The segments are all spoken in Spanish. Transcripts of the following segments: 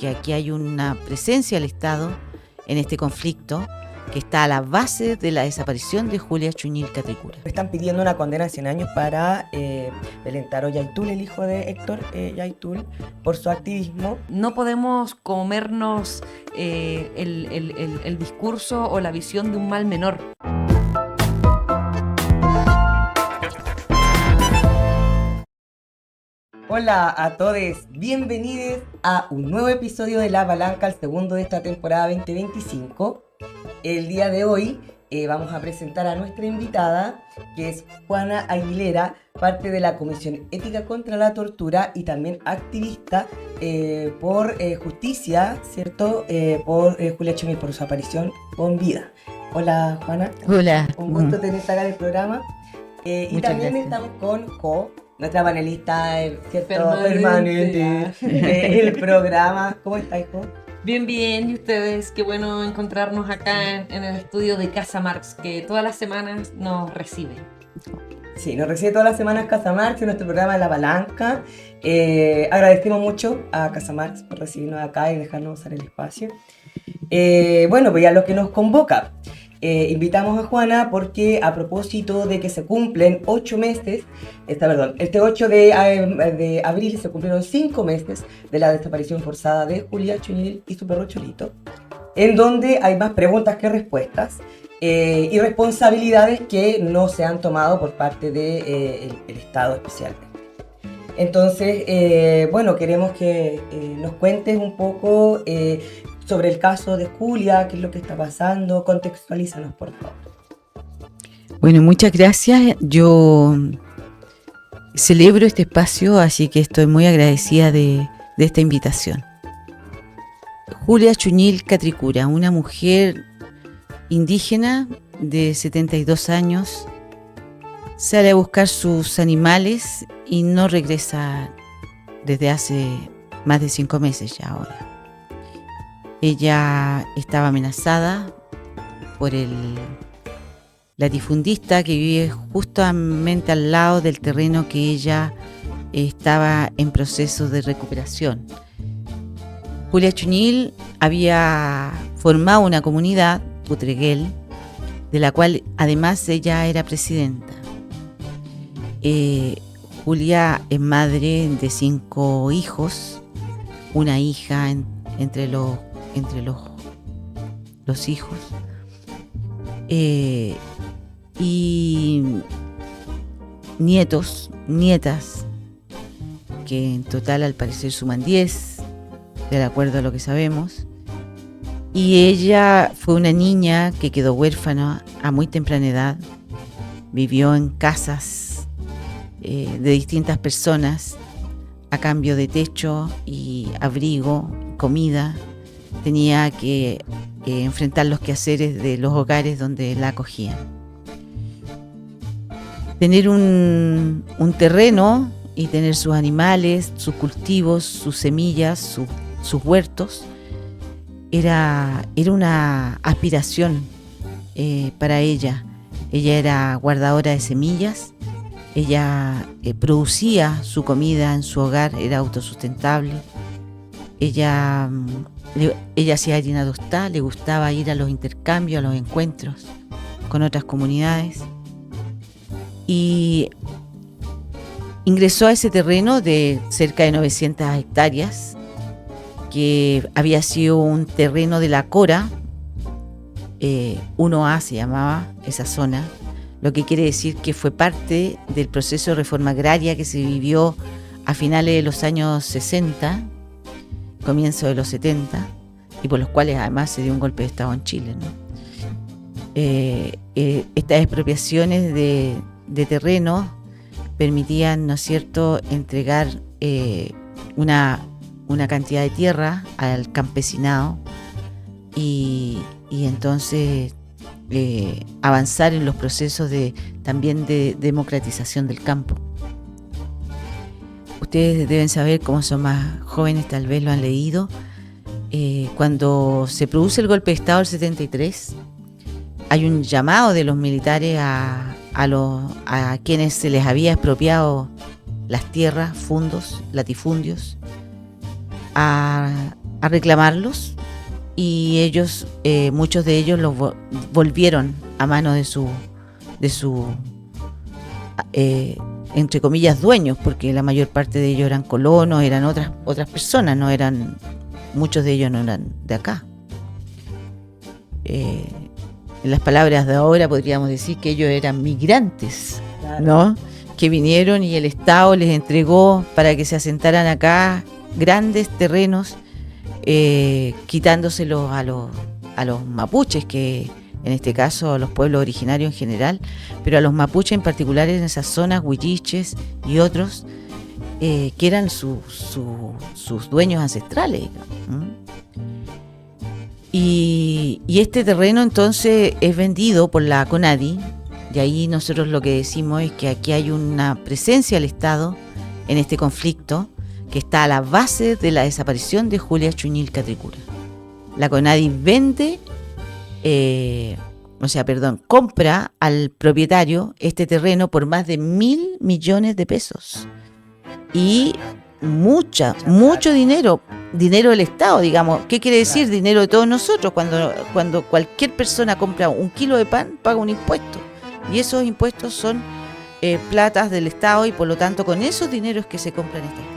porque aquí hay una presencia del Estado en este conflicto que está a la base de la desaparición de Julia Chuñil Catricura. Están pidiendo una condena de 100 años para Belentaro Yaytul, el hijo de Héctor Yaytul, por su activismo. No podemos comernos el discurso o la visión de un mal menor. Hola a todos, bienvenidos a un nuevo episodio de La Palanca, el segundo de esta temporada 2025. El día de hoy vamos a presentar a nuestra invitada, que es Juana Aguilera, parte de la Comisión Ética contra la Tortura y también activista por justicia, ¿cierto? Por Julia Chuñil, por su aparición con vida. Hola Juana. Hola. Un gusto tenerte acá en el programa. Y también gracias. estamos con Jo, nuestra panelista, ¿cierto? Permanente. El programa. ¿Cómo estáis, Jo? Bien, bien. ¿Y ustedes? Qué bueno encontrarnos acá en el estudio de Casa Marx, que todas las semanas nos recibe. Sí, nos recibe todas las semanas Casa Marx en nuestro programa de La Palanca. Agradecemos mucho a Casa Marx por recibirnos acá y dejarnos usar el espacio. Bueno, pues ya lo que nos convoca. Invitamos a Juana porque a propósito de que se cumplen 8 meses, este 8 de abril se cumplieron 5 meses de la desaparición forzada de Julia Chuñil y su perro Cholito, en donde hay más preguntas que respuestas y responsabilidades que no se han tomado por parte del Estado especialmente. Entonces, bueno, queremos que nos cuentes un poco sobre el caso de Julia, qué es lo que está pasando. Contextualízanos, por favor. Bueno, muchas gracias. Yo celebro este espacio, así que estoy muy agradecida de esta invitación. Julia Chuñil Catricura, una mujer indígena de 72 años, sale a buscar sus animales y no regresa desde hace más de 5 meses ya ahora. Ella estaba amenazada por el latifundista que vive justamente al lado del terreno que ella estaba en proceso de recuperación. Julia Chuñil había formado una comunidad, Putreguel, de la cual además ella era presidenta. Julia es madre de 5 hijos, una hija entre los hijos, y nietas, que en total al parecer suman 10, de acuerdo a lo que sabemos. Y ella fue una niña que quedó huérfana a muy temprana edad, vivió en casas de distintas personas a cambio de techo y abrigo, comida. Tenía que enfrentar los quehaceres de los hogares donde la acogían. Tener un terreno y tener sus animales, sus cultivos, sus semillas, sus huertos, era una aspiración para ella. Ella era guardadora de semillas, ella producía su comida en su hogar, era autosustentable. Ella hacía harina tostada, le gustaba ir a los intercambios, a los encuentros con otras comunidades. Y ingresó a ese terreno de cerca de 900 hectáreas, que había sido un terreno de la Cora, 1A se llamaba esa zona, lo que quiere decir que fue parte del proceso de reforma agraria que se vivió a finales de los años 60, comienzo de los 70, y por los cuales además se dio un golpe de Estado en Chile, ¿no? Estas expropiaciones de terreno permitían, ¿no es cierto?, entregar una cantidad de tierra al campesinado y entonces avanzar en los procesos también de democratización del campo. Ustedes deben saber, como son más jóvenes, tal vez lo han leído. Cuando se produce el golpe de Estado del 73, hay un llamado de los militares a quienes se les había expropiado las tierras, fundos, latifundios, a a reclamarlos y ellos, muchos de ellos los volvieron a manos de su entre comillas dueños, porque la mayor parte de ellos eran colonos, eran otras personas, muchos de ellos no eran de acá. En las palabras de ahora podríamos decir que ellos eran migrantes, claro, ¿no? Que vinieron y el Estado les entregó para que se asentaran acá grandes terrenos, quitándoselos a los mapuches, que en este caso a los pueblos originarios en general, pero a los mapuches en particular en esas zonas, huilliches y otros, que eran sus dueños ancestrales. Y este terreno entonces es vendido por la CONADI, y ahí nosotros lo que decimos es que aquí hay una presencia del Estado en este conflicto que está a la base de la desaparición de Julia Chuñil Catricura. La CONADI compra al propietario este terreno por más de 1.000 millones de pesos. Y mucho dinero del Estado, digamos. ¿Qué quiere decir? Claro. Dinero de todos nosotros. Cuando cualquier persona compra un kilo de pan, paga un impuesto. Y esos impuestos son platas del Estado, y por lo tanto con esos dineros que se compran estas cosas.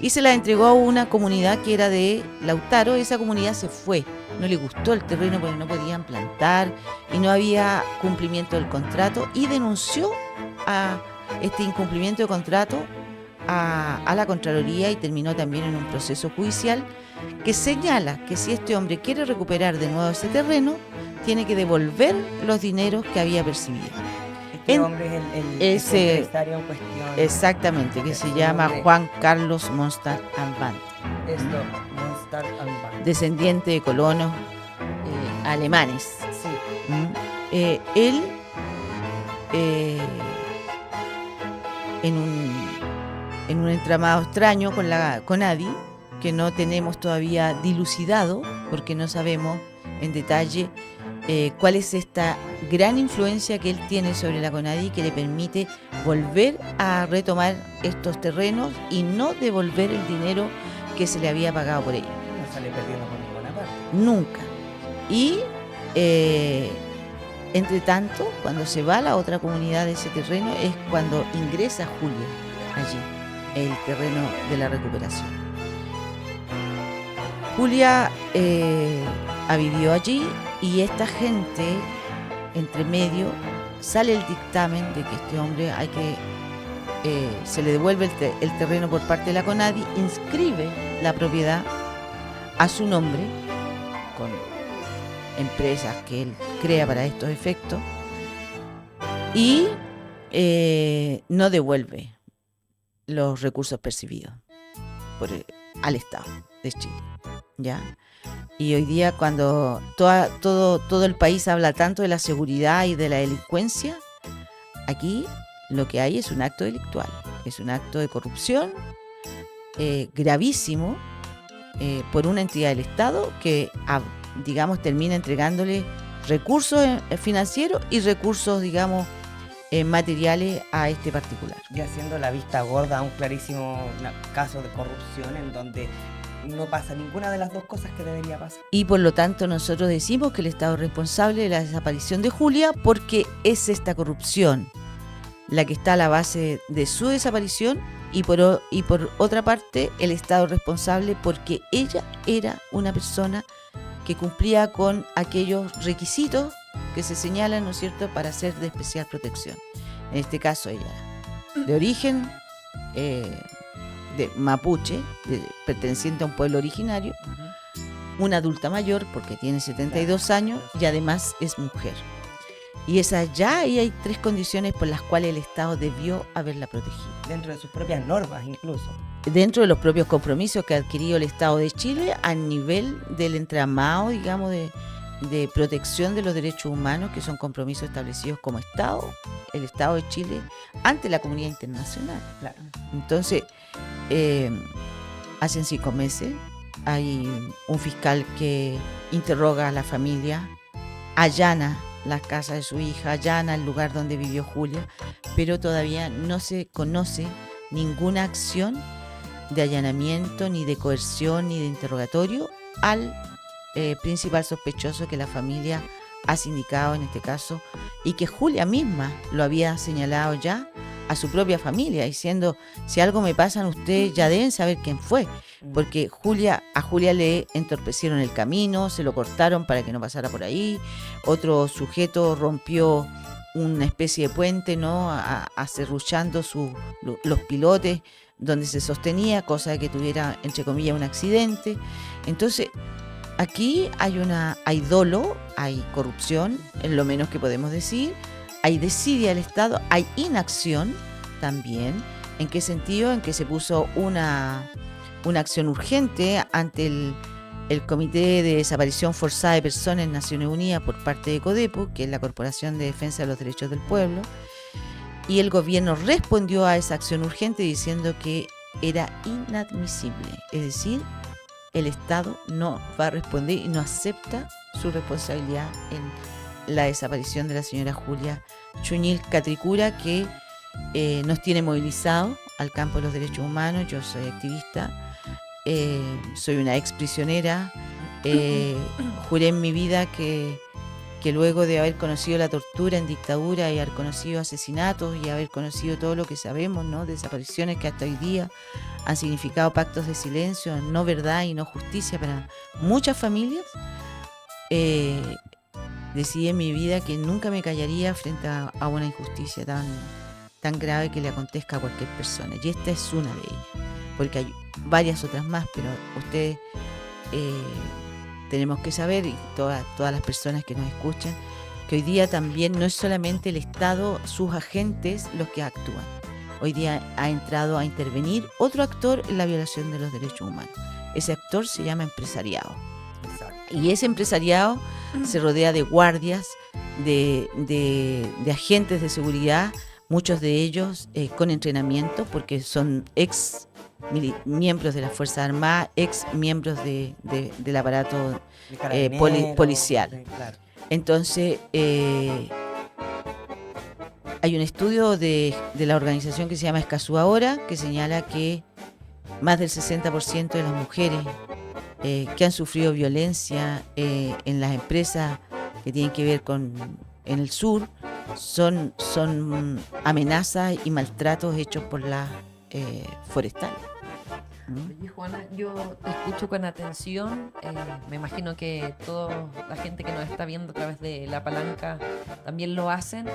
Y se la entregó a una comunidad que era de Lautaro. Esa comunidad se fue, no le gustó el terreno porque no podían plantar y no había cumplimiento del contrato, y denunció a este incumplimiento de contrato a la Contraloría, y terminó también en un proceso judicial que señala que si este hombre quiere recuperar de nuevo ese terreno, tiene que devolver los dineros que había percibido. Este hombre es el empresario en cuestión. Exactamente, que se llama Juan Carlos Monstar Ambant. Esto, Monstar Ambant. Descendiente de colonos alemanes. Sí. Él, en un entramado extraño con la CONADI, que no tenemos todavía dilucidado, porque no sabemos en detalle cuál es esta gran influencia que él tiene sobre la CONADI, que le permite volver a retomar estos terrenos y no devolver el dinero que se le había pagado por ellos. No sale perdiendo por ninguna parte. Nunca. Y entre tanto, cuando se va a la otra comunidad de ese terreno, es cuando ingresa Julia allí, el terreno de la recuperación. Julia ha vivido allí, y esta gente, entre medio, sale el dictamen de que este hombre se le devuelve el terreno por parte de la CONADI, inscribe la propiedad a su nombre con empresas que él crea para estos efectos, y no devuelve los recursos percibidos al Estado de Chile, ¿ya? Y hoy día, cuando todo el país habla tanto de la seguridad y de la delincuencia, aquí lo que hay es un acto delictual, es un acto de corrupción gravísimo por una entidad del Estado que, digamos, termina entregándole recursos financieros y recursos, digamos, materiales a este particular. Y haciendo la vista gorda a un clarísimo caso de corrupción en donde no pasa ninguna de las dos cosas que debería pasar. Y por lo tanto nosotros decimos que el Estado es responsable de la desaparición de Julia, porque es esta corrupción la que está a la base de su desaparición, y por otra parte el Estado es responsable porque ella era una persona que cumplía con aquellos requisitos que se señalan, ¿no es cierto?, para ser de especial protección. En este caso ella era de origen de mapuche, perteneciente a un pueblo originario, una adulta mayor porque tiene 72 años y además es mujer. Y ahí hay 3 condiciones por las cuales el Estado debió haberla protegido. Dentro de sus propias normas incluso. Dentro de los propios compromisos que ha adquirido el Estado de Chile a nivel del entramado, digamos, de protección de los derechos humanos, que son compromisos establecidos como Estado, el Estado de Chile, ante la comunidad internacional. Claro. Entonces, hace 5 meses hay un fiscal que interroga a la familia, allana la casa de su hija, allana el lugar donde vivió Julia, pero todavía no se conoce ninguna acción de allanamiento, ni de coerción, ni de interrogatorio al principal sospechoso que la familia ha sindicado en este caso, y que Julia misma lo había señalado ya a su propia familia, diciendo: si algo me pasa, ustedes ya deben saber quién fue, porque a Julia le entorpecieron el camino, se lo cortaron para que no pasara por ahí, otro sujeto rompió una especie de puente, ¿no?, acerruchando los pilotes donde se sostenía, cosa de que tuviera, entre comillas, un accidente. Entonces, aquí hay dolo, hay corrupción, en lo menos que podemos decir, hay desidia del Estado, hay inacción también. ¿En qué sentido? En que se puso una acción urgente ante el Comité de Desaparición Forzada de Personas en Naciones Unidas por parte de CODEPU, que es la Corporación de Defensa de los Derechos del Pueblo, y el gobierno respondió a esa acción urgente diciendo que era inadmisible, es decir, el Estado no va a responder y no acepta su responsabilidad en la desaparición de la señora Julia Chuñil Catricura, que nos tiene movilizado al campo de los derechos humanos. Yo soy activista, soy una ex prisionera, juré en mi vida que luego de haber conocido la tortura en dictadura y haber conocido asesinatos y haber conocido todo lo que sabemos, ¿no?, desapariciones que hasta hoy día han significado pactos de silencio, no verdad y no justicia para muchas familias, decidí en mi vida que nunca me callaría frente a una injusticia tan grave que le acontezca a cualquier persona. Y esta es una de ellas, porque hay varias otras más, pero ustedes tenemos que saber, y todas las personas que nos escuchan, que hoy día también no es solamente el Estado, sus agentes los que actúan. Hoy día ha entrado a intervenir otro actor en la violación de los derechos humanos. Ese actor se llama empresariado. Exacto. Y ese empresariado se rodea de guardias, de agentes de seguridad, muchos de ellos con entrenamiento, porque son ex miembros de las Fuerzas Armadas, ex miembros del aparato policial. Claro. Entonces, hay un estudio de la organización que se llama Escazú Ahora, que señala que más del 60% de las mujeres que han sufrido violencia en las empresas que tienen que ver en el sur son amenazas y maltratos hechos por las forestales. Oye, Juana, yo te escucho con atención. Me imagino que toda la gente que nos está viendo a través de la palanca también lo hacen.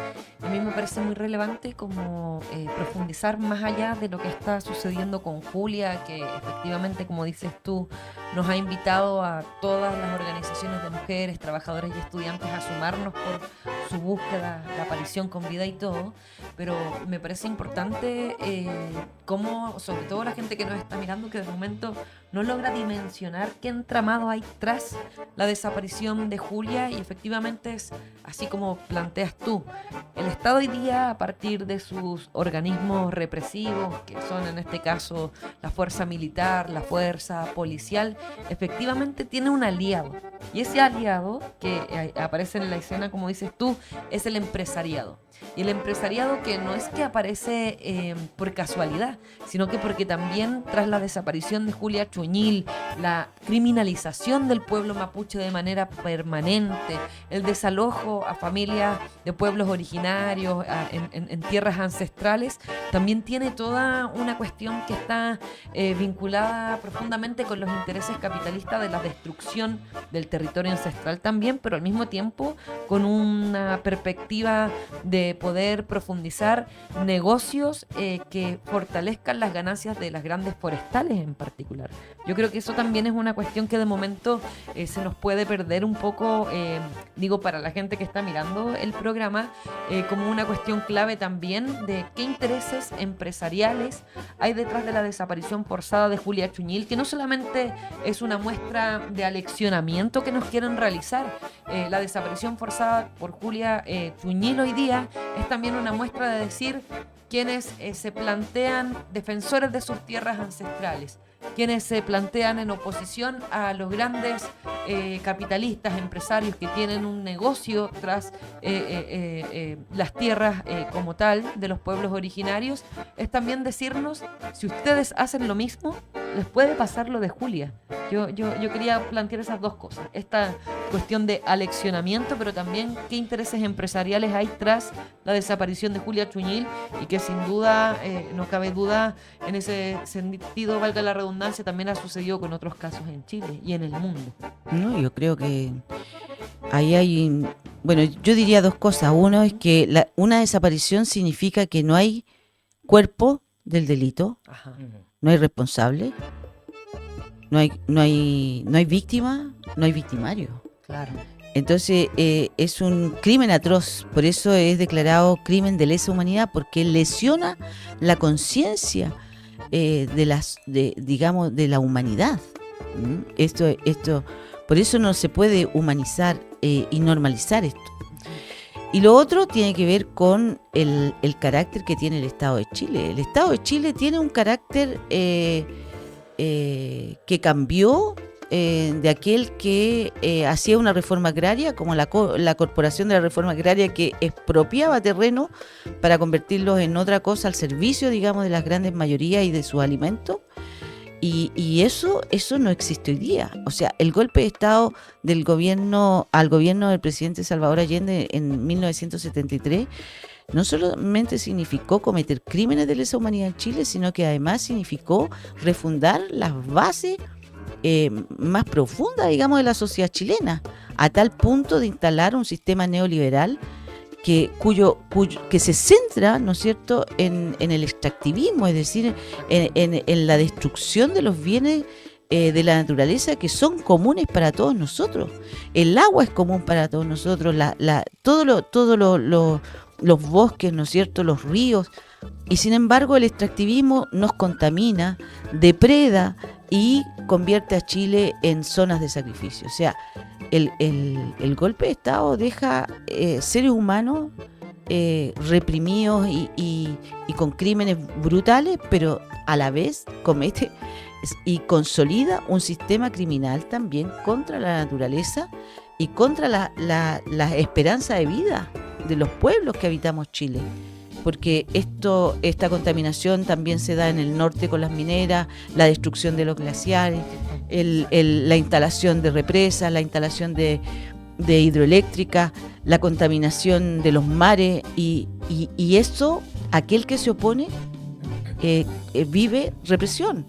A mí me parece muy relevante como profundizar más allá de lo que está sucediendo con Julia, que efectivamente, como dices tú, nos ha invitado a todas las organizaciones de mujeres, trabajadoras y estudiantes a sumarnos por su búsqueda, la aparición con vida y todo. Pero me parece importante cómo, sobre todo la gente que nos está mirando, que de momento no logra dimensionar qué entramado hay tras la desaparición de Julia, y efectivamente es así como planteas tú. El Estado hoy día, a partir de sus organismos represivos, que son en este caso la fuerza militar, la fuerza policial, efectivamente tiene un aliado. Y ese aliado que aparece en la escena, como dices tú, es el empresariado. Y el empresariado que no es que aparece por casualidad, sino que porque también tras la desaparición de Julia Chuñil, la criminalización del pueblo mapuche de manera permanente, el desalojo a familias de pueblos originarios en tierras ancestrales, también tiene toda una cuestión que está vinculada profundamente con los intereses capitalistas de la destrucción del territorio ancestral también, pero al mismo tiempo con una perspectiva de poder profundizar negocios que fortalezcan las ganancias de las grandes forestales en particular. Yo creo que eso también es una cuestión que de momento se nos puede perder un poco, digo, para la gente que está mirando el programa, como una cuestión clave también de qué intereses empresariales hay detrás de la desaparición forzada de Julia Chuñil, que no solamente es una muestra de aleccionamiento que nos quieren realizar. La desaparición forzada por Julia Chuñil hoy día es también una muestra de decir quienes se plantean defensores de sus tierras ancestrales, quienes se plantean en oposición a los grandes capitalistas, empresarios que tienen un negocio tras las tierras como tal de los pueblos originarios, es también decirnos, si ustedes hacen lo mismo, les puede pasar lo de Julia. Yo quería plantear esas dos cosas, esta cuestión de aleccionamiento, pero también qué intereses empresariales hay tras la desaparición de Julia Chuñil, y que sin duda, no cabe duda, en ese sentido, valga la redundancia, también ha sucedido con otros casos en Chile y en el mundo. No, yo creo que ahí hay, bueno, yo diría dos cosas. Uno es que una desaparición significa que no hay cuerpo del delito, Ajá. no hay responsable, no hay víctima, no hay victimario. Claro. Entonces es un crimen atroz, por eso es declarado crimen de lesa humanidad, porque lesiona la conciencia de la humanidad. Esto, por eso no se puede humanizar y normalizar esto. Y lo otro tiene que ver con el carácter que tiene el Estado de Chile. El Estado de Chile tiene un carácter que cambió de aquel que hacía una reforma agraria, como la Corporación de la Reforma Agraria, que expropiaba terreno para convertirlos en otra cosa al servicio, digamos, de las grandes mayorías y de sus alimentos. Y eso no existe hoy día. O sea, el golpe de Estado al gobierno del presidente Salvador Allende en 1973 no solamente significó cometer crímenes de lesa humanidad en Chile, sino que además significó refundar las bases más profundas, digamos, de la sociedad chilena, a tal punto de instalar un sistema neoliberal que se centra, ¿no es cierto?, en el extractivismo, es decir, en la destrucción de los bienes de la naturaleza que son comunes para todos nosotros. El agua es común para todos nosotros, los bosques, ¿no es cierto?, los ríos, y sin embargo el extractivismo nos contamina, depreda y convierte a Chile en zonas de sacrificio. O sea, el golpe de Estado deja seres humanos reprimidos y con crímenes brutales, pero a la vez comete y consolida un sistema criminal también contra la naturaleza y contra la esperanza de vida de los pueblos que habitamos Chile. Porque esta contaminación también se da en el norte con las mineras, la destrucción de los glaciares, la instalación de represas, la instalación de hidroeléctricas, la contaminación de los mares, y eso, aquel que se opone vive represión.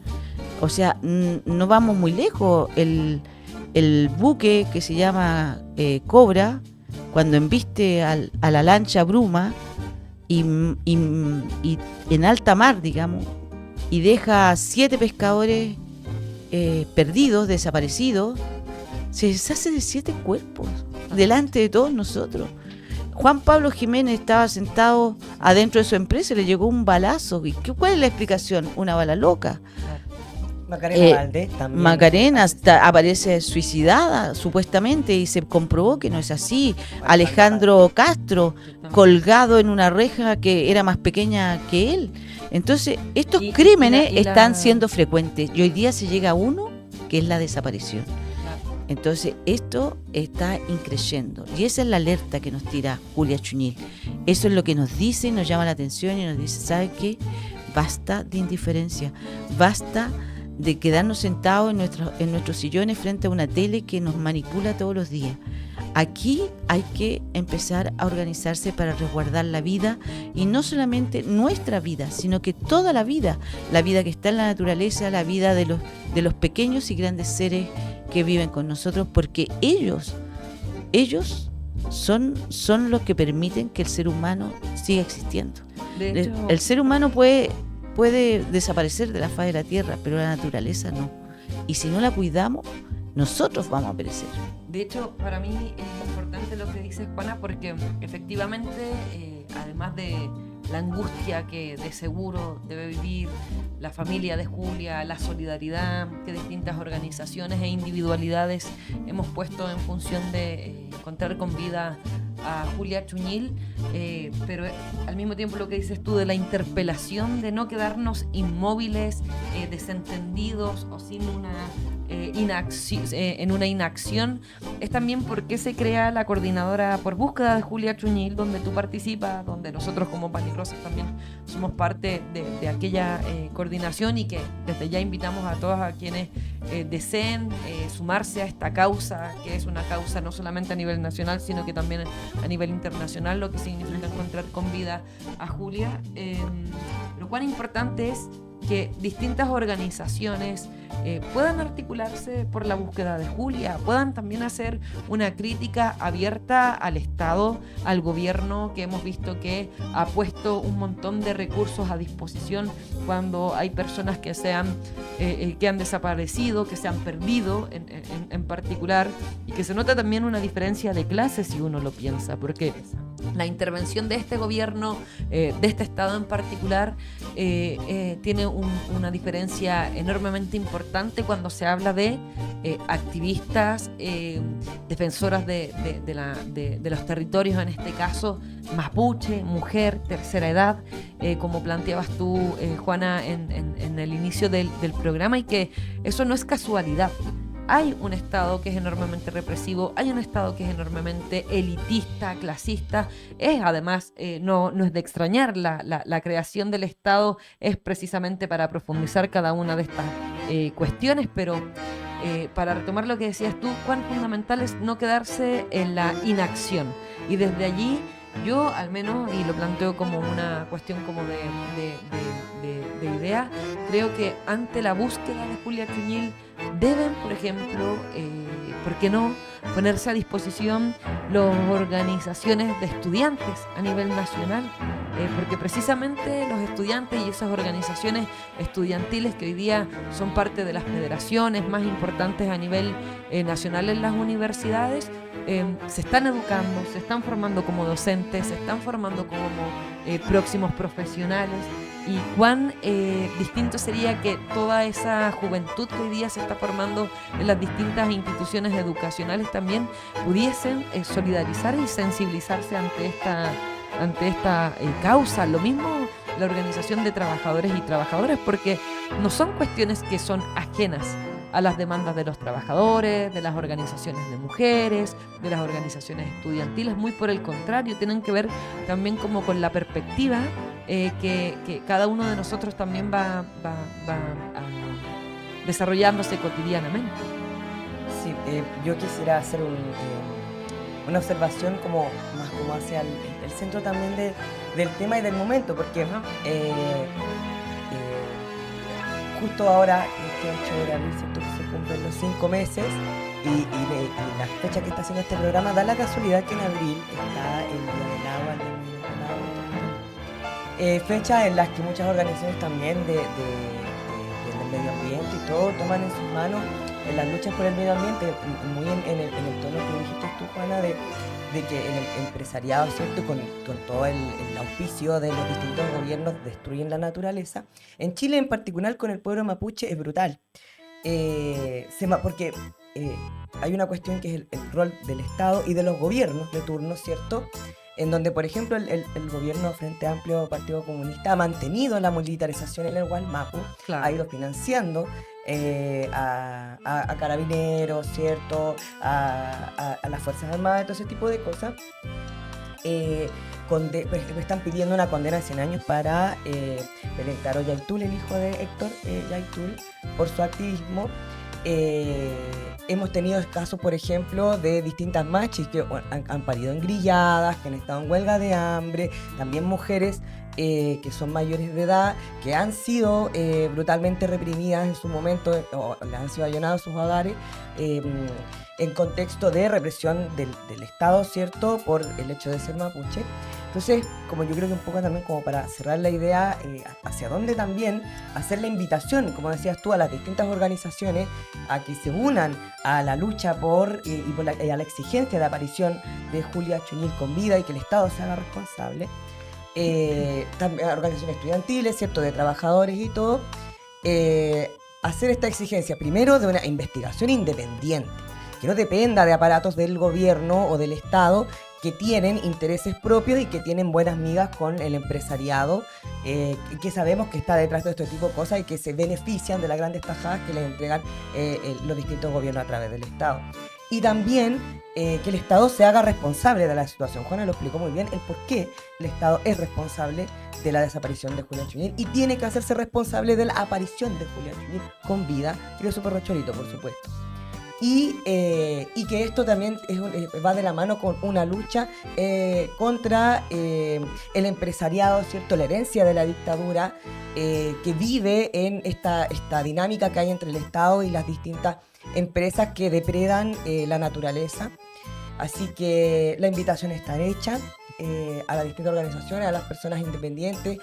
O sea, no vamos muy lejos. El buque que se llama Cobra, cuando embiste a la lancha Bruma, y en alta mar, digamos, y deja 7 pescadores perdidos, desaparecidos, se deshace de 7 cuerpos delante de todos nosotros. Juan Pablo Jiménez estaba sentado adentro de su empresa y le llegó un balazo. ¿Cuál es la explicación? Una bala loca. Macarena Valdés también. Macarena aparece suicidada supuestamente y se comprobó que no es así. Alejandro Castro colgado en una reja que era más pequeña que él. Entonces estos crímenes están siendo frecuentes y hoy día se llega a uno que es la desaparición. Entonces esto está increyendo y esa es la alerta que nos tira Julia Chuñil. Eso es lo que nos dice y nos llama la atención y nos dice, ¿sabe qué? Basta de indiferencia, basta de quedarnos sentados en nuestros sillones frente a una tele que nos manipula todos los días. Aquí hay que empezar a organizarse para resguardar la vida, y no solamente nuestra vida, sino que toda la vida que está en la naturaleza, la vida de los pequeños y grandes seres que viven con nosotros, porque ellos son los que permiten que el ser humano siga existiendo. De hecho, el ser humano puede desaparecer de la faz de la tierra, pero la naturaleza no. Y si no la cuidamos, nosotros vamos a perecer. De hecho, para mí es importante lo que dices, Juana, porque efectivamente, además de la angustia que de seguro debe vivir la familia de Julia, la solidaridad que distintas organizaciones e individualidades hemos puesto en función de encontrar con vida a Julia Chuñil, pero al mismo tiempo lo que dices tú de la interpelación, de no quedarnos inmóviles, desentendidos o sin una en una inacción, es también por qué se crea la coordinadora por búsqueda de Julia Chuñil, donde tú participas, donde nosotros como Panisrosas también somos parte de aquella coordinación, y que desde ya invitamos a todos a quienes deseen sumarse a esta causa, que es una causa no solamente a nivel nacional, sino que también a nivel internacional, lo que significa encontrar con vida a Julia. Lo cual importante es que distintas organizaciones puedan articularse por la búsqueda de Julia, puedan también hacer una crítica abierta al Estado, al gobierno, que hemos visto que ha puesto un montón de recursos a disposición cuando hay personas que que han desaparecido, que se han perdido en particular, y que se nota también una diferencia de clases si uno lo piensa, porque la intervención de este gobierno, de este Estado en particular, tiene una diferencia enormemente importante cuando se habla de activistas, defensoras de los territorios, en este caso mapuche, mujer, tercera edad, como planteabas tú, Juana, en el inicio del programa, y que eso no es casualidad. Hay un Estado que es enormemente represivo, hay un Estado que es enormemente elitista, clasista. Además, no es de extrañar, la creación del Estado es precisamente para profundizar cada una de estas cuestiones, pero para retomar lo que decías tú, cuán fundamental es no quedarse en la inacción. Y desde allí, yo al menos, y lo planteo como una cuestión como de idea, creo que ante la búsqueda de Julia Chuñil deben, por ejemplo, ¿por qué no?, ponerse a disposición las organizaciones de estudiantes a nivel nacional, porque precisamente los estudiantes y esas organizaciones estudiantiles que hoy día son parte de las federaciones más importantes a nivel nacional en las universidades, se están educando, se están formando como docentes, se están formando como próximos profesionales. Y cuán distinto sería que toda esa juventud que hoy día se está formando en las distintas instituciones educacionales también pudiesen solidarizar y sensibilizarse ante esta causa. Lo mismo la organización de trabajadores y trabajadoras, porque no son cuestiones que son ajenas a las demandas de los trabajadores, de las organizaciones de mujeres, de las organizaciones estudiantiles. Muy por el contrario, tienen que ver también como con la perspectiva que cada uno de nosotros también va desarrollándose cotidianamente. Sí, yo quisiera hacer una observación como más como hacia el centro también del tema y del momento, porque justo ahora, este 8 de abril, ¿cierto?, que se cumplen los 5 meses, y la fecha que está haciendo este programa da la casualidad que en abril está el Día del Agua, el Día Mundial del Agua, fecha en las que muchas organizaciones también del medio ambiente y todo toman en sus manos en las luchas por el medio ambiente, muy en el tono que dijiste tú, Juana, de que el empresariado, ¿cierto?, con todo el auspicio de los distintos gobiernos, destruyen la naturaleza. En Chile en particular con el pueblo mapuche es brutal, porque hay una cuestión que es el rol del Estado y de los gobiernos de turno, ¿cierto?, en donde, por ejemplo, el gobierno Frente Amplio Partido Comunista ha mantenido la militarización en el Gualmapu, claro, ha ido financiando a carabineros, ¿cierto?, a las Fuerzas Armadas, todo ese tipo de cosas. Están pidiendo una condena de 100 años para Pelentaro Yaitul, el hijo de Héctor Yaitul, por su activismo. Hemos tenido casos, por ejemplo, de distintas machis que han parido engrilladas, que han estado en huelga de hambre, también mujeres que son mayores de edad, que han sido brutalmente reprimidas en su momento, o les han sido allanados sus hogares, en contexto de represión del Estado, ¿cierto?, por el hecho de ser mapuche. Entonces, como yo creo que un poco también como para cerrar la idea, hacia dónde también hacer la invitación, como decías tú, a las distintas organizaciones a que se unan a la lucha y a la exigencia de aparición de Julia Chuñil con vida y que el Estado se haga responsable. También organizaciones estudiantiles, ¿cierto?, de trabajadores y todo, hacer esta exigencia primero de una investigación independiente, que no dependa de aparatos del gobierno o del Estado que tienen intereses propios y que tienen buenas migas con el empresariado, que sabemos que está detrás de este tipo de cosas y que se benefician de las grandes tajadas que les entregan los distintos gobiernos a través del Estado. Y también que el Estado se haga responsable de la situación. Juana lo explicó muy bien, el por qué el Estado es responsable de la desaparición de Julián Chuñil y tiene que hacerse responsable de la aparición de Julián Chuñil con vida y de su perro Cholito, por supuesto. Y que esto también va de la mano con una lucha contra el empresariado, ¿cierto? La herencia de la dictadura que vive en esta dinámica que hay entre el Estado y las distintas empresas que depredan la naturaleza. Así que la invitación está hecha a las distintas organizaciones, a las personas independientes,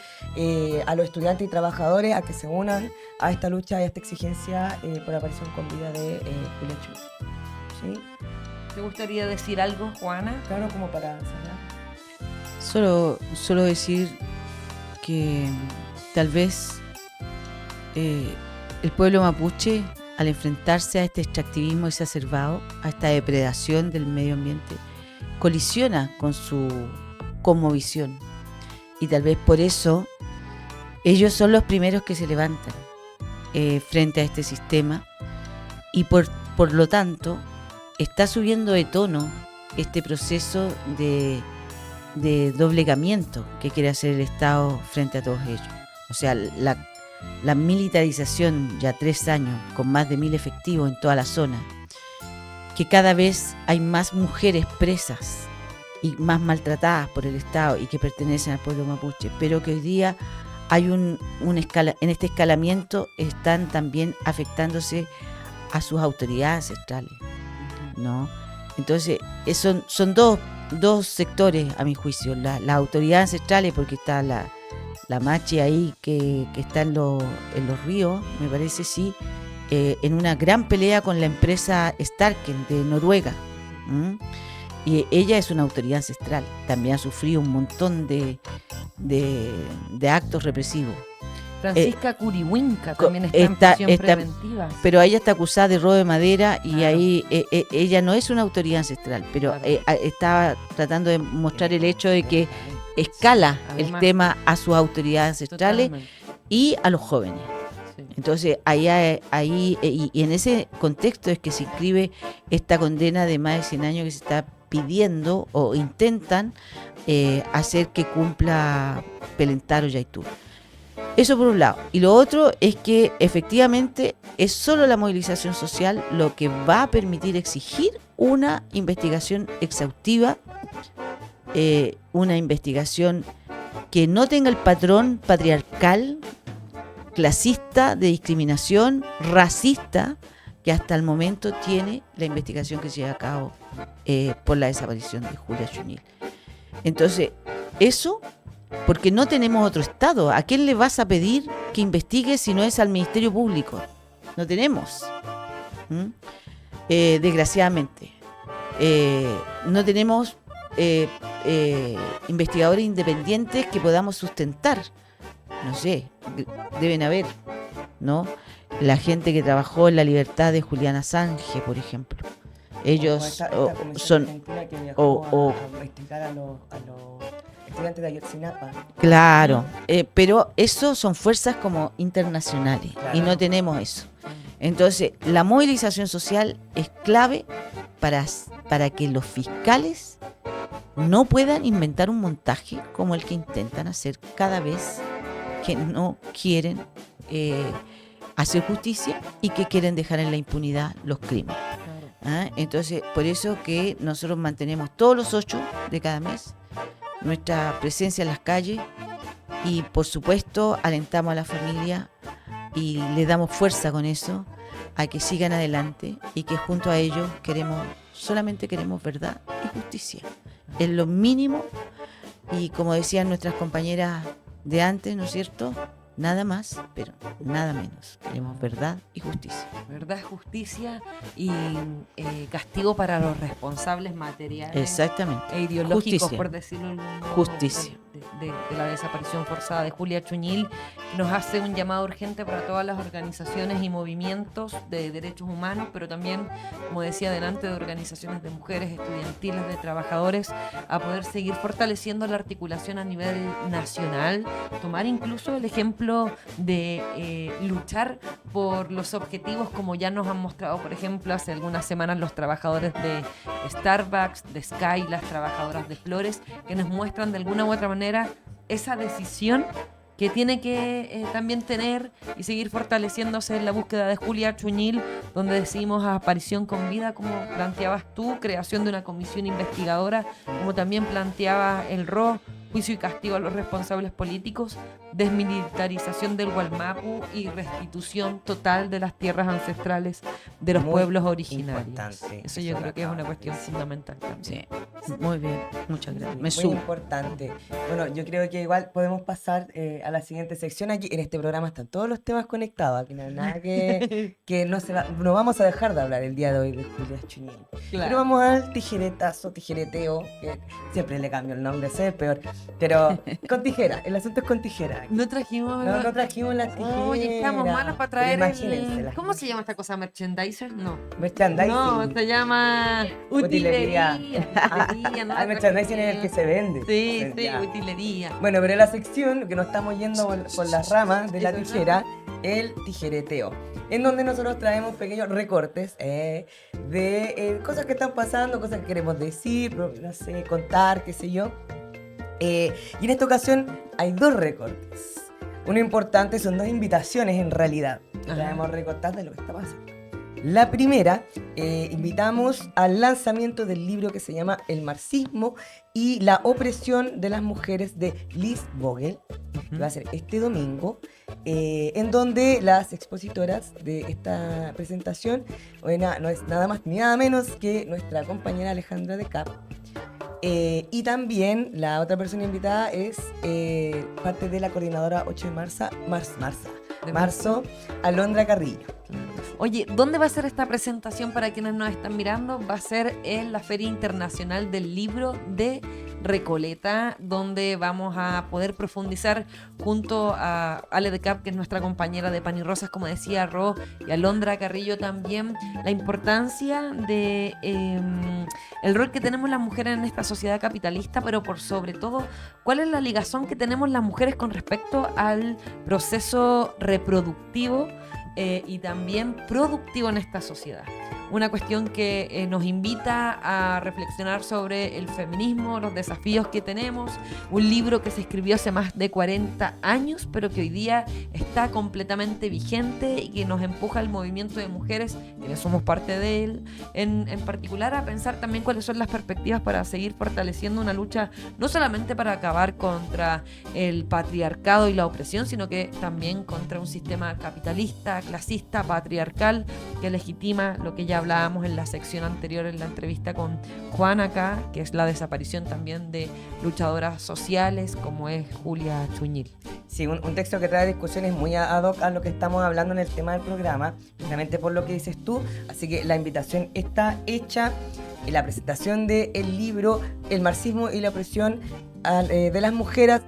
a los estudiantes y trabajadores a que se unan a esta lucha y a esta exigencia por la aparición con vida de Julián Chuñil. ¿Sí? ¿Te gustaría decir algo, Juana? Claro, como para cerrar. Solo decir que tal vez el pueblo mapuche, al enfrentarse a este extractivismo exacerbado, a esta depredación del medio ambiente, colisiona con su cosmovisión. Y tal vez por eso ellos son los primeros que se levantan frente a este sistema y por lo tanto está subiendo de tono este proceso de doblegamiento que quiere hacer el Estado frente a todos ellos. O sea, la militarización, ya 3 años, con más de 1.000 efectivos en toda la zona, que cada vez hay más mujeres presas y más maltratadas por el Estado y que pertenecen al pueblo mapuche, pero que hoy día hay en este escalamiento están también afectándose a sus autoridades ancestrales, ¿no? Entonces, son dos sectores, a mi juicio, las autoridades ancestrales, porque está la machi ahí que está en los ríos, me parece, sí, en una gran pelea con la empresa Starken de Noruega. Y ella es una autoridad ancestral, también ha sufrido un montón de actos represivos. Francisca Curihuinca también está en prisión preventiva. Pero ella está acusada de robo de madera y claro. Ahí ella no es una autoridad ancestral, pero claro. Estaba tratando de mostrar el hecho de que escala el tema a sus autoridades ancestrales. Totalmente. Y a los jóvenes. Sí. Entonces, ahí y en ese contexto es que se inscribe esta condena de más de 100 años que se está pidiendo o intentan hacer que cumpla Pelentaro Yaitú. Eso por un lado. Y lo otro es que efectivamente es solo la movilización social lo que va a permitir exigir una investigación exhaustiva, una investigación que no tenga el patrón patriarcal, clasista, de discriminación, racista, que hasta el momento tiene la investigación que se lleva a cabo por la desaparición de Julián Chuñil. Entonces, eso, porque no tenemos otro Estado. ¿A quién le vas a pedir que investigue si no es al Ministerio Público? No tenemos. Desgraciadamente. No tenemos investigadores independientes que podamos sustentar. No sé, deben haber, ¿no? La gente que trabajó en la libertad de Julián Assange, por ejemplo. Ellos son a investigar a los estudiantes de Ayotzinapa. Claro, pero eso son fuerzas como internacionales, claro. Y no tenemos eso. Entonces, la movilización social es clave para que los fiscales no puedan inventar un montaje como el que intentan hacer cada vez que no quieren hacer justicia y que quieren dejar en la impunidad los crímenes. Entonces, por eso que nosotros mantenemos todos los 8 de cada mes nuestra presencia en las calles y, por supuesto, alentamos a la familia y le damos fuerza con eso a que sigan adelante y que junto a ellos solamente queremos verdad y justicia. Es lo mínimo y, como decían nuestras compañeras de antes, ¿no es cierto?, nada más, pero nada menos. Queremos verdad y justicia. Verdad, justicia y castigo para los responsables materiales. Exactamente. E ideológicos, justicia. Por decirlo de algún modo. Justicia. de la desaparición forzada de Julia Chuñil, que nos hace un llamado urgente para todas las organizaciones y movimientos de derechos humanos, pero también, como decía adelante, de organizaciones de mujeres, estudiantiles, de trabajadores, a poder seguir fortaleciendo la articulación a nivel nacional, tomar incluso el ejemplo de luchar por los objetivos, como ya nos han mostrado, por ejemplo, hace algunas semanas los trabajadores de Starbucks, de Sky, las trabajadoras de Flores, que nos muestran de alguna u otra manera esa decisión que tiene que también tener y seguir fortaleciéndose en la búsqueda de Julia Chuñil, donde decidimos aparición con vida, como planteabas tú, creación de una comisión investigadora, como también planteaba el RO, juicio y castigo a los responsables políticos, desmilitarización del Gualmapu y restitución total de las tierras ancestrales de los pueblos originarios. Eso yo creo que es una cuestión fundamental también. Sí, muy bien, muchas gracias. Muy importante. Bueno, yo creo que igual podemos pasar a la siguiente sección. Aquí en este programa están todos los temas conectados. Aquí no hay nada que no vamos a dejar de hablar el día de hoy de Julia Chuñil. Claro. Pero vamos al tijereteo, que siempre le cambio el nombre, sé peor. Pero con tijera, el asunto es con tijera. No trajimos... No trajimos las tijeras. Oye, estamos malos para traer Imagínense. ¿Cómo se llama esta cosa? ¿Merchandiser? No. Merchandising. No, se llama Utilería. Utilería. No, merchandising es el que se vende. Sí, Ya. utilería. Bueno, pero en la sección que nos estamos yendo por las ramas de la tijera, el tijereteo, en donde nosotros traemos pequeños recortes de cosas que están pasando, cosas que queremos decir, no sé, contar, qué sé yo. Y en esta ocasión hay 2 recortes. Uno importante, son 2 invitaciones en realidad. Traemos recortes de lo que está pasando. La primera, invitamos al lanzamiento del libro que se llama El marxismo y la opresión de las mujeres de Liz Vogel, que va a ser este domingo, en donde las expositoras de esta presentación no es nada más ni nada menos que nuestra compañera Alejandra de Cap. Y también la otra persona invitada es parte de la coordinadora 8 de marzo, Alondra Carrillo. Oye, ¿dónde va a ser esta presentación para quienes nos están mirando? Va a ser en la Feria Internacional del Libro de Recoleta, donde vamos a poder profundizar junto a Ale de Cap, que es nuestra compañera de Pan y Rosas, como decía Ro, y Alondra Carrillo también, la importancia de el rol que tenemos las mujeres en esta sociedad capitalista, pero por sobre todo, cuál es la ligazón que tenemos las mujeres con respecto al proceso reproductivo y también productivo en esta sociedad. Una cuestión que nos invita a reflexionar sobre el feminismo, los desafíos que tenemos, un libro que se escribió hace más de 40 años, pero que hoy día está completamente vigente y que nos empuja al movimiento de mujeres, quienes somos parte de él, en particular a pensar también cuáles son las perspectivas para seguir fortaleciendo una lucha, no solamente para acabar contra el patriarcado y la opresión, sino que también contra un sistema capitalista, clasista, patriarcal, que legitima lo que ya hablábamos en la sección anterior, en la entrevista con Juan acá, que es la desaparición también de luchadoras sociales como es Julia Chuñil. Sí, un texto que trae discusiones muy ad hoc a lo que estamos hablando en el tema del programa, precisamente por lo que dices tú, así que la invitación está hecha en la presentación del libro El marxismo y la opresión de las mujeres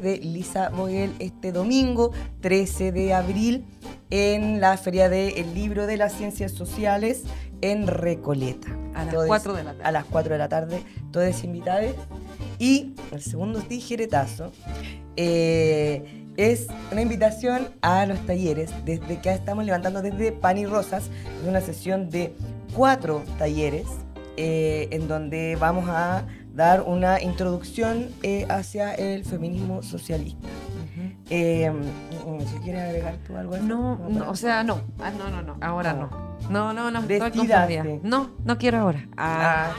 de Lisa Vogel este domingo 13 de abril en la Feria del Libro de las Ciencias Sociales en Recoleta. A las 4 de la tarde. A las 4 de la tarde, todos invitados. Y el segundo tijeretazo es una invitación a los talleres desde que estamos levantando desde Pan y Rosas. Es una sesión de 4 talleres en donde vamos a dar una introducción hacia el feminismo socialista. Si quieres agregar tú algo a eso. No, o sea, no. Ahora no. No, estoy Destídate. confundida. No quiero ahora.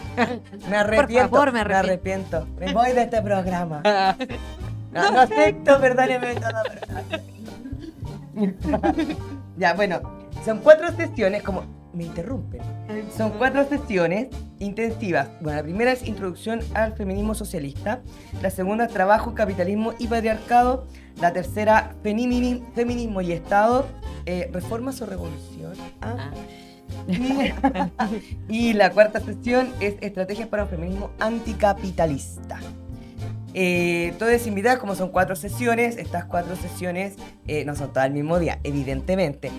Me arrepiento. Por favor, me arrepiento. Me voy de este programa. No acepto, perdóneme todo. Ya, bueno, son 4 sesiones, como me interrumpen. Son 4 sesiones intensivas. Bueno, la primera es introducción al feminismo socialista. La segunda, trabajo, capitalismo y patriarcado. La tercera, feminismo y Estado. ¿Reformas o revolución? Y la cuarta sesión es estrategias para un feminismo anticapitalista. Todas invitadas, como son 4 sesiones, estas 4 sesiones no son todas el mismo día, evidentemente.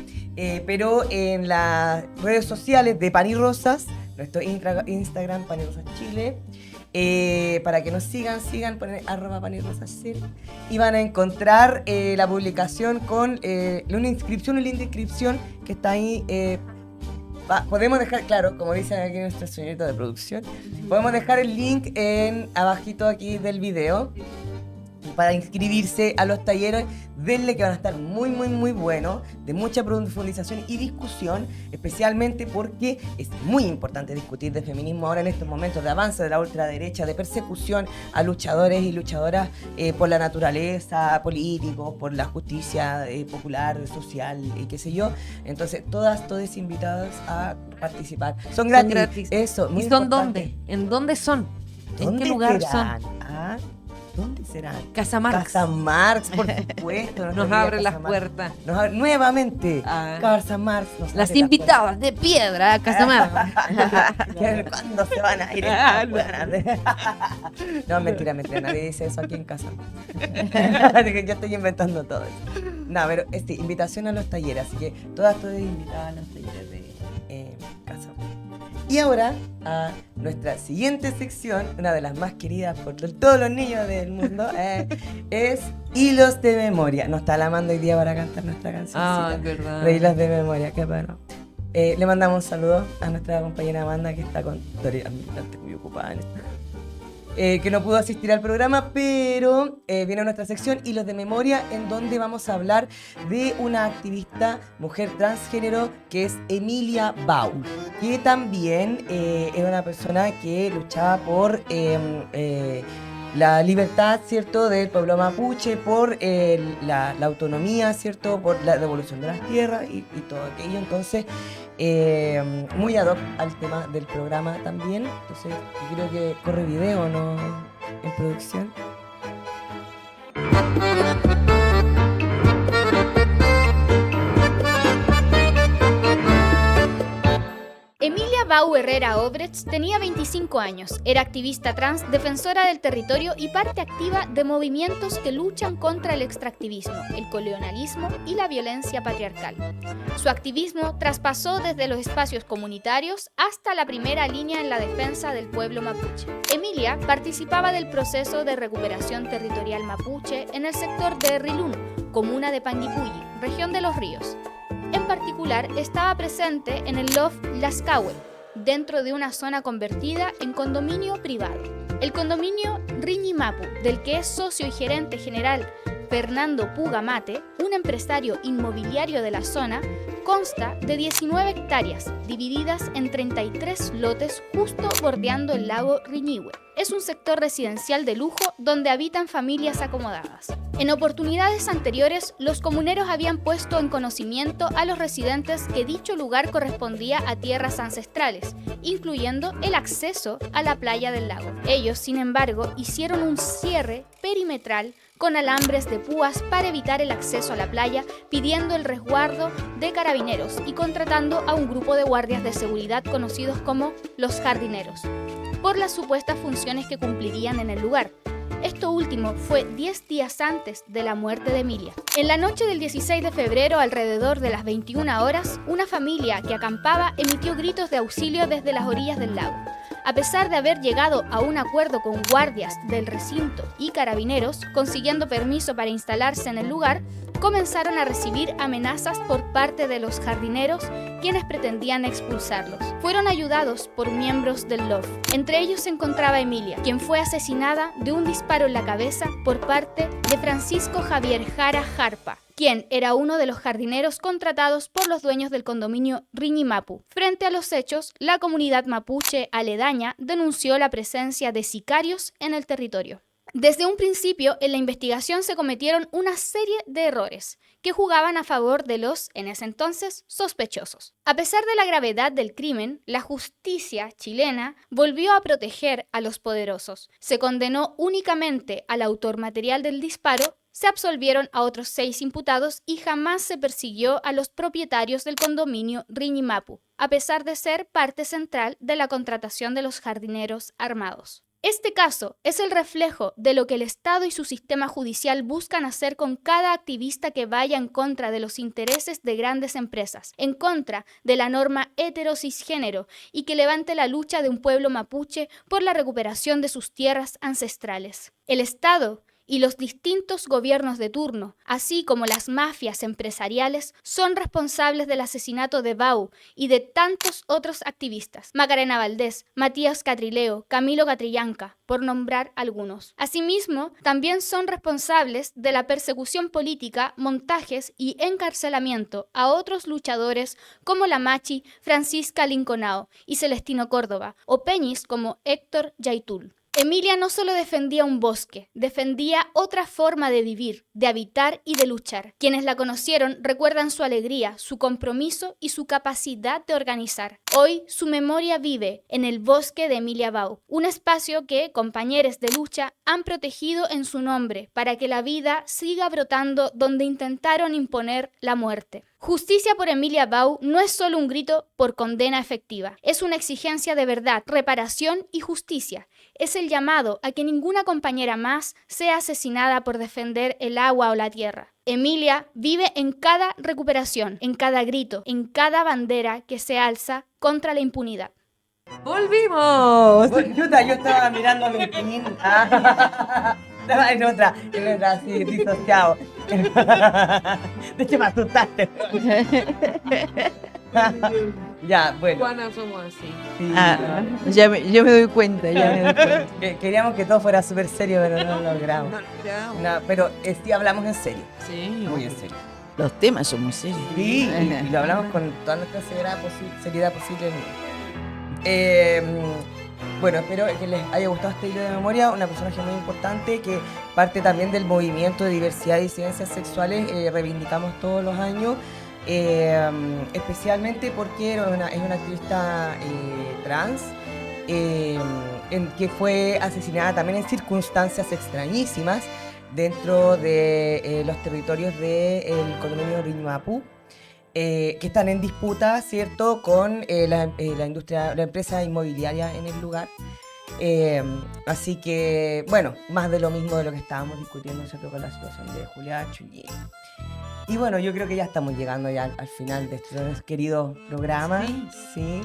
Pero en las redes sociales de Pan y Rosas, nuestro Instagram, Pan y Rosas Chile, para que nos sigan, ponen @panyrosascel y van a encontrar la publicación con una inscripción, un link de inscripción que está ahí. Podemos dejar, claro, como dicen aquí nuestra señorita de producción, podemos dejar el link abajito aquí del video para inscribirse a los talleres. Denle, que van a estar muy, muy, muy buenos, de mucha profundización y discusión, especialmente porque es muy importante discutir de feminismo ahora en estos momentos de avance de la ultraderecha, de persecución a luchadores y luchadoras por la naturaleza, políticos, por la justicia popular, social y qué sé yo. Entonces, todos invitados a participar. Son gratis. Eso, muy ¿Y son importante. dónde? ¿En dónde son? ¿En qué ¿Dónde lugar serán? son? ¿Dónde serán? Casa Marx. Casa Marx, por supuesto. Nos abre las puertas. Nuevamente, Casa Marx. Las invitadas de piedra a Casa Marx. ¿Cuándo se van a ir? No, mentira. Nadie dice eso aquí en casa. Yo estoy inventando todo eso. No, pero invitación a los talleres. Así que todas invitadas a los talleres de Casa Marx. Y ahora, a nuestra siguiente sección, una de las más queridas por todos los niños del mundo, es Hilos de Memoria. Nos está llamando hoy día para cantar nuestra cancioncita verdad. de Hilos de Memoria, qué bueno. Le mandamos un saludo a nuestra compañera Amanda, que está con tarea administrante muy ocupada en esto. Que no pudo asistir al programa, pero viene nuestra sección Hilos de Memoria, en donde vamos a hablar de una activista mujer transgénero que es Emilia Bau, que también es una persona que luchaba por la libertad, ¿cierto?, del pueblo mapuche, por la autonomía, ¿cierto?, por la devolución de las tierras y todo aquello. Entonces, muy ad hoc al tema del programa también. Entonces, yo creo que corre video, ¿no?, en producción. Emilia Bau Herrera Obrecht tenía 25 años, era activista trans, defensora del territorio y parte activa de movimientos que luchan contra el extractivismo, el colonialismo y la violencia patriarcal. Su activismo traspasó desde los espacios comunitarios hasta la primera línea en la defensa del pueblo mapuche. Emilia participaba del proceso de recuperación territorial mapuche en el sector de Rilún, comuna de Panguipulli, región de Los Ríos. En particular, estaba presente en el loft Lascahue, dentro de una zona convertida en condominio privado. El condominio Riñimapu, del que es socio y gerente general Fernando Puga Mate, un empresario inmobiliario de la zona, consta de 19 hectáreas, divididas en 33 lotes justo bordeando el lago Riñihue. Es un sector residencial de lujo donde habitan familias acomodadas. En oportunidades anteriores, los comuneros habían puesto en conocimiento a los residentes que dicho lugar correspondía a tierras ancestrales, incluyendo el acceso a la playa del lago. Ellos, sin embargo, hicieron un cierre perimetral con alambres de púas para evitar el acceso a la playa, pidiendo el resguardo de carabineros y contratando a un grupo de guardias de seguridad conocidos como los jardineros, por las supuestas funciones que cumplirían en el lugar. Esto último fue 10 días antes de la muerte de Emilia. En la noche del 16 de febrero, alrededor de las 21 horas, una familia que acampaba emitió gritos de auxilio desde las orillas del lago. A pesar de haber llegado a un acuerdo con guardias del recinto y carabineros, consiguiendo permiso para instalarse en el lugar, comenzaron a recibir amenazas por parte de los jardineros, quienes pretendían expulsarlos. Fueron ayudados por miembros del LOF. Entre ellos se encontraba Emilia, quien fue asesinada de un disparo en la cabeza por parte de Francisco Javier Jara Jarpa, quien era uno de los jardineros contratados por los dueños del condominio Riñimapu. Frente a los hechos, la comunidad mapuche aledaña denunció la presencia de sicarios en el territorio. Desde un principio, en la investigación se cometieron una serie de errores que jugaban a favor de los, en ese entonces, sospechosos. A pesar de la gravedad del crimen, la justicia chilena volvió a proteger a los poderosos. Se condenó únicamente al autor material del disparo, se absolvieron a otros 6 imputados y jamás se persiguió a los propietarios del condominio Riñimapu, a pesar de ser parte central de la contratación de los jardineros armados. Este caso es el reflejo de lo que el Estado y su sistema judicial buscan hacer con cada activista que vaya en contra de los intereses de grandes empresas, en contra de la norma hetero-cisgénero y que levante la lucha de un pueblo mapuche por la recuperación de sus tierras ancestrales. El Estado y los distintos gobiernos de turno, así como las mafias empresariales, son responsables del asesinato de Bau y de tantos otros activistas, Macarena Valdés, Matías Catrileo, Camilo Catrillanca, por nombrar algunos. Asimismo, también son responsables de la persecución política, montajes y encarcelamiento a otros luchadores como la Machi, Francisca Linconao y Celestino Córdoba, o peñis como Héctor Yaitul. Emilia no solo defendía un bosque, defendía otra forma de vivir, de habitar y de luchar. Quienes la conocieron recuerdan su alegría, su compromiso y su capacidad de organizar. Hoy su memoria vive en el bosque de Emilia Bau, un espacio que compañeros de lucha han protegido en su nombre para que la vida siga brotando donde intentaron imponer la muerte. Justicia por Emilia Bau no es solo un grito por condena efectiva, es una exigencia de verdad, reparación y justicia. Es el llamado a que ninguna compañera más sea asesinada por defender el agua o la tierra. Emilia vive en cada recuperación, en cada grito, en cada bandera que se alza contra la impunidad. ¡Volvimos! Chuta, yo estaba mirando mi pin. Estaba en otra, así, disociado. De hecho, me asustaste. Ya, bueno. Juana, somos así. Sí, Yo me doy cuenta, Queríamos que todo fuera súper serio, pero no lo logramos. No, pero sí hablamos en serio. Sí. Muy en serio. Los temas son muy serios. Sí, y lo hablamos con toda nuestra seriedad posible. Bueno, espero que les haya gustado este hilo de memoria. Una personaje muy importante que parte también del movimiento de diversidad y disidencias sexuales. Reivindicamos todos los años. Especialmente porque es una activista trans que fue asesinada también en circunstancias extrañísimas dentro de los territorios del condominio Riñuapú, que están en disputa, ¿cierto?, con la empresa inmobiliaria en el lugar. Así que, bueno, más de lo mismo de lo que estábamos discutiendo, ¿cierto?, con la situación de Julia Chuyé. Y bueno, yo creo que ya estamos llegando ya al final de este querido programa. Sí.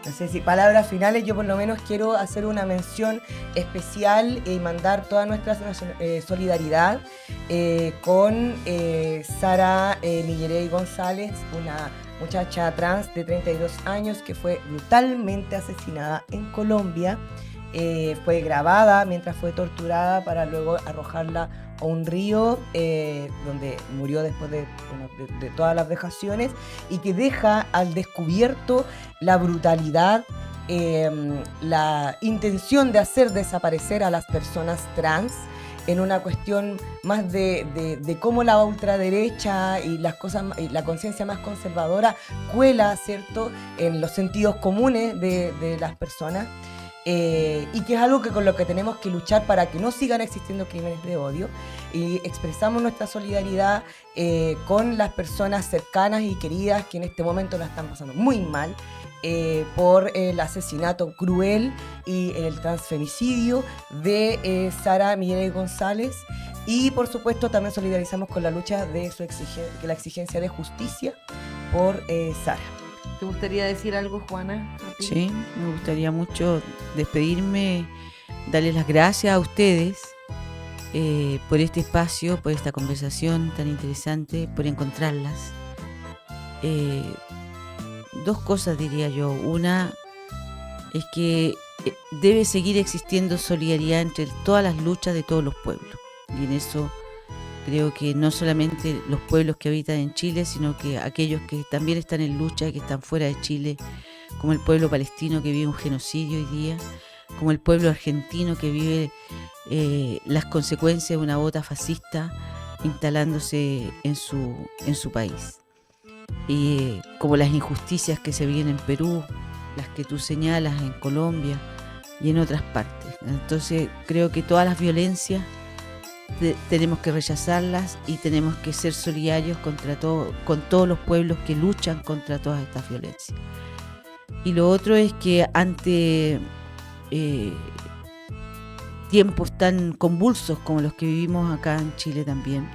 No sé si palabras finales, yo por lo menos quiero hacer una mención especial y mandar toda nuestra solidaridad con Sara Millerey González, una muchacha trans de 32 años que fue brutalmente asesinada en Colombia. Fue grabada mientras fue torturada para luego arrojarla a un río donde murió después de todas las vejaciones, y que deja al descubierto la brutalidad, la intención de hacer desaparecer a las personas trans en una cuestión más de cómo la ultraderecha y las cosas y la conciencia más conservadora cuela, ¿cierto?, en los sentidos comunes de las personas. Y que es algo con lo que tenemos que luchar para que no sigan existiendo crímenes de odio, y expresamos nuestra solidaridad con las personas cercanas y queridas que en este momento la están pasando muy mal por el asesinato cruel y el transfemicidio de Sara Millerey González, y por supuesto también solidarizamos con la lucha de la exigencia de justicia por Sara. ¿Te gustaría decir algo, Juana? Sí, me gustaría mucho despedirme, darles las gracias a ustedes por este espacio, por esta conversación tan interesante, por encontrarlas. Dos cosas diría yo. Una es que debe seguir existiendo solidaridad entre todas las luchas de todos los pueblos, y en eso creo que no solamente los pueblos que habitan en Chile, sino que aquellos que también están en lucha, que están fuera de Chile, como el pueblo palestino que vive un genocidio hoy día, como el pueblo argentino que vive las consecuencias de una bota fascista instalándose en su país. Y como las injusticias que se viven en Perú, las que tú señalas en Colombia y en otras partes. Entonces creo que todas las violencias tenemos que rechazarlas y tenemos que ser solidarios con todos los pueblos que luchan contra todas estas violencias. Y lo otro es que ante tiempos tan convulsos como los que vivimos acá en Chile también.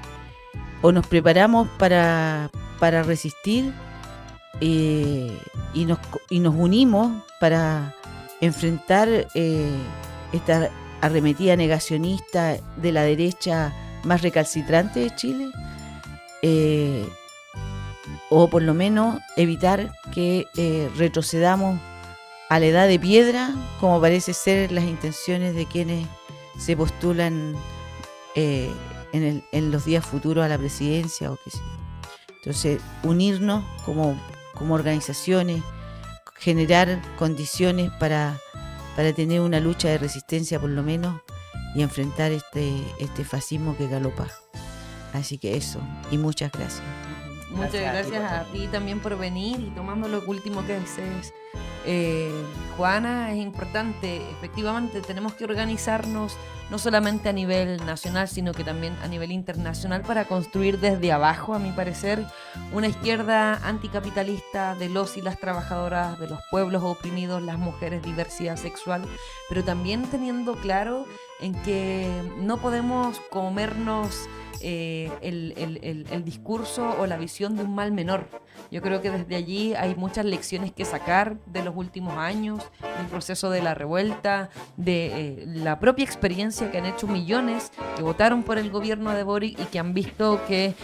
O nos preparamos para resistir y nos unimos para enfrentar esta arremetida negacionista de la derecha más recalcitrante de Chile, o por lo menos evitar que retrocedamos a la edad de piedra, como parece ser las intenciones de quienes se postulan en los días futuros a la presidencia o qué sé yo. Entonces, unirnos como organizaciones, generar condiciones para tener una lucha de resistencia por lo menos y enfrentar este fascismo que galopa. Así que eso, y muchas gracias. Muchas gracias a ti también por venir, y tomando lo último que dices, Juana, es importante, efectivamente tenemos que organizarnos no solamente a nivel nacional, sino que también a nivel internacional para construir desde abajo, a mi parecer, una izquierda anticapitalista de los y las trabajadoras, de los pueblos oprimidos, las mujeres, diversidad sexual, pero también teniendo claro en que no podemos comernos el discurso o la visión de un mal menor. Yo creo que desde allí hay muchas lecciones que sacar de los últimos años, del proceso de la revuelta, de la propia experiencia que han hecho millones que votaron por el gobierno de Boric y que han visto que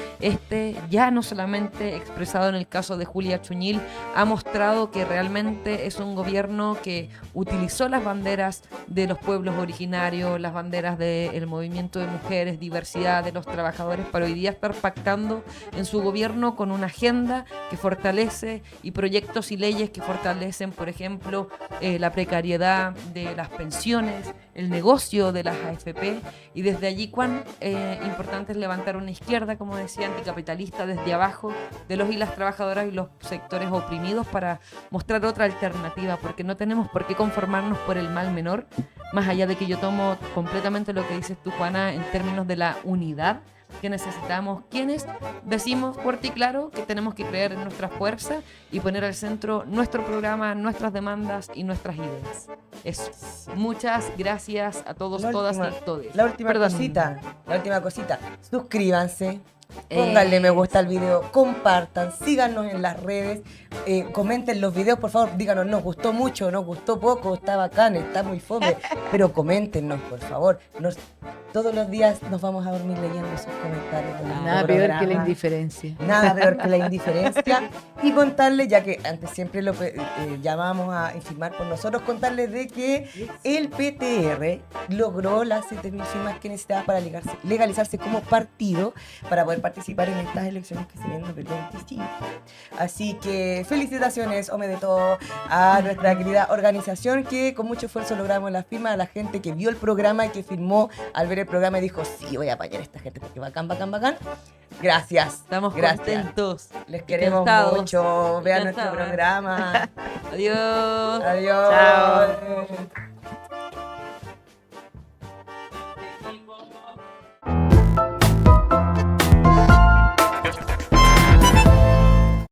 ya no solamente expresado en el caso de Julia Chuñil, ha mostrado que realmente es un gobierno que utilizó las banderas de los pueblos originarios, las banderas del movimiento de mujeres, diversidad de los trabajadores, para hoy día estar pactando en su gobierno con una agenda que fortalece y proyectos y leyes que fortalecen, por ejemplo, la precariedad de las pensiones, el negocio de las AFP, y desde allí cuán importante es levantar una izquierda, como decía, anticapitalista desde abajo, de los y las trabajadoras y los sectores oprimidos, para mostrar otra alternativa, porque no tenemos por qué conformarnos por el mal menor, más allá de que yo tomo completamente lo que dices tú, Juana, en términos de la unidad que necesitamos, quienes decimos fuerte y claro que tenemos que creer en nuestra fuerza y poner al centro nuestro programa, nuestras demandas y nuestras ideas. Eso. Muchas gracias a todos, todas y todes. La última cosita. Suscríbanse. Pónganle me gusta al video, compartan, síganos en las redes, comenten los videos, por favor, díganos, nos gustó mucho, nos gustó poco, está bacán, está muy fome, pero coméntenos, por favor. Todos los días nos vamos a dormir leyendo sus comentarios. Nada peor que la indiferencia. Nada peor que la indiferencia. Y contarles, ya que antes siempre lo llamamos a firmar por nosotros, contarles de que el PTR logró las 7.000 firmas que necesitaba para legalizarse como partido, para poder participar en estas elecciones que se vienen el 25. Así que felicitaciones, Ome de todo, a nuestra querida organización, que con mucho esfuerzo logramos la firma, a la gente que vio el programa y que firmó al ver el programa y dijo, sí, voy a apoyar a esta gente porque bacán. Gracias. Estamos contentos. Les queremos mucho. Vean nuestro programa. Adiós. Adiós. Chao.